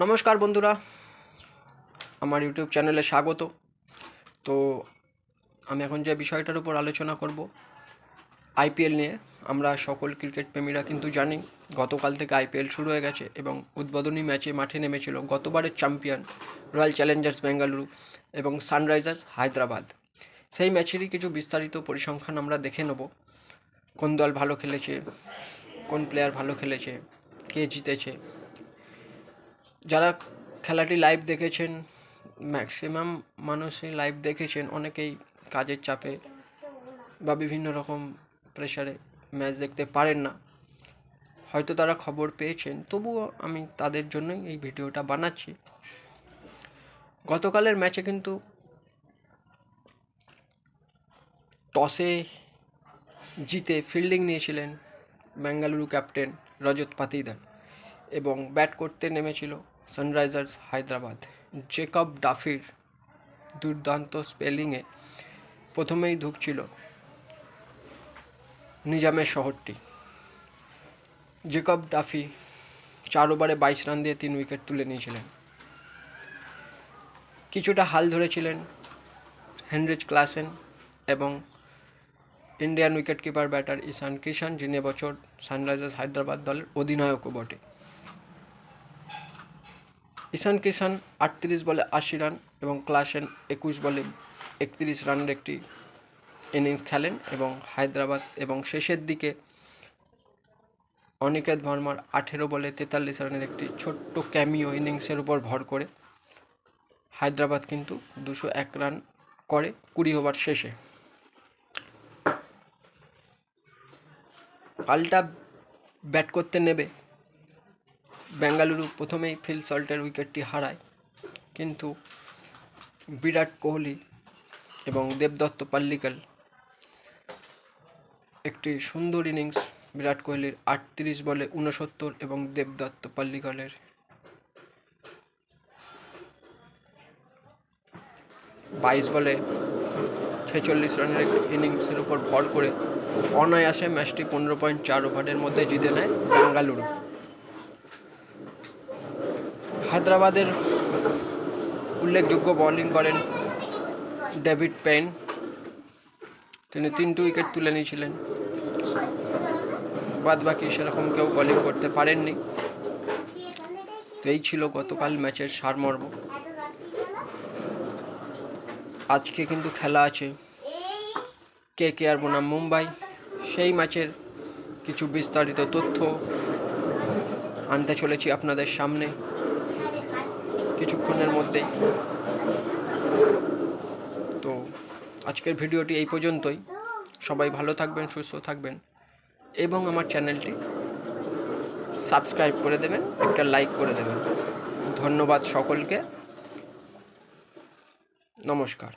নমস্কার বন্ধুরা, আমার ইউটিউব চ্যানেলে স্বাগত। তো আমি এখন যে বিষয়টার উপর আলোচনা করব আইপিএল নিয়ে। আমরা সকল ক্রিকেট প্রেমীরা কিন্তু জানি গতকাল থেকে আইপিএল শুরু হয়ে গেছে এবং উদ্বোধনী ম্যাচে মাঠে নেমেছিল গতবারের চ্যাম্পিয়ন রয়্যাল চ্যালেঞ্জার্স বেঙ্গালুরু এবং সানরাইজার্স হায়দ্রাবাদ। সেই ম্যাচেরই কিছু বিস্তারিত পরিসংখ্যান আমরা দেখে নেব। কোন দল ভালো খেলেছে, কোন প্লেয়ার ভালো খেলেছে, কে জিতেছে। যারা খেলাটি লাইভ দেখেছেন, ম্যাক্সিমাম মানুষই লাইভ দেখেছেন, অনেকেই কাজের চাপে বা বিভিন্ন রকম প্রেশারে ম্যাচ দেখতে পারেন না, হয়তো তারা খবর পেয়েছেন, তবুও আমি তাদের জন্যই এই ভিডিওটা বানাচ্ছি। গতকালের ম্যাচে কিন্তু টসে জিতে ফিল্ডিং নিয়েছিলেন বেঙ্গালুরু ক্যাপ্টেন রজত পাতিদার এবং ব্যাট করতে নেমেছিল সানরাইজার্স হায়দ্রাবাদ। জেকব ডাফির দুর্দান্ত স্পেলিংয়ে প্রথমেই ঢুকছিল নিজামের শহরটি। জেকব ডাফি 4 ওভারে 22 রান দিয়ে 3 উইকেট তুলে নিয়েছিলেন। কিছুটা হাল ধরেছিলেন হেনরিচ ক্লাসেন এবং ইন্ডিয়ান উইকেট কিপার ব্যাটার ঈশান কিষান, যিনি এবছর সানরাইজার্স হায়দ্রাবাদ দলের অধিনায়কও বটে। ঈশান কিষান 38 বলে 80 রান এবং ক্লাসেন 21 বলে 31 রানের একটি ইনিংস খেলেন এবং হায়দ্রাবাদ এবং শেষের দিকে অনিকেত ভার্মার 18 বলে 43 রানের একটি ছোট্ট ক্যামিও ইনিংসের উপর ভর করে হায়দ্রাবাদ কিন্তু 201 রান করে 20 ওভার শেষে। পাল্টা ব্যাট করতে নেবে বেঙ্গালুরু প্রথমেই ফিল সল্টের উইকেটটি হারায়, কিন্তু বিরাট কোহলি এবং দেবদত্ত পাল্লিকাল একটি সুন্দর ইনিংস। বিরাট কোহলির 38 বলে 69 এবং দেবদত্ত পাল্লিকালের 22 বলে 46 রানের একটি ইনিংসের উপর ভর করে অনায়াসে ম্যাচটি 15.4 ওভারের মধ্যে জিতে নেয় বেঙ্গালুরু। হায়দ্রাবাদের উল্লেখযোগ্য বোলিং করেন ডেভিড পেন, তিনি 3টি উইকেট তুলে নিয়েছিলেন। বাদ বাকি সেরকম কেউ বোলিং করতে পারেননি। তো এই ছিল গতকাল ম্যাচের সারমর্ম। আজকে কিন্তু খেলা আছে কেকেআর বনাম মুম্বাই। সেই ম্যাচের কিছু বিস্তারিত তথ্য আনতে চলেছি আপনাদের সামনে কিছুক্ষণের মধ্যেই। তো আজকের ভিডিওটি এই পর্যন্তই। সবাই ভালো থাকবেন, সুস্থ থাকবেন এবং আমার চ্যানেলটি সাবস্ক্রাইব করে দেবেন, একটা লাইক করে দেবেন। ধন্যবাদ সকলকে, নমস্কার।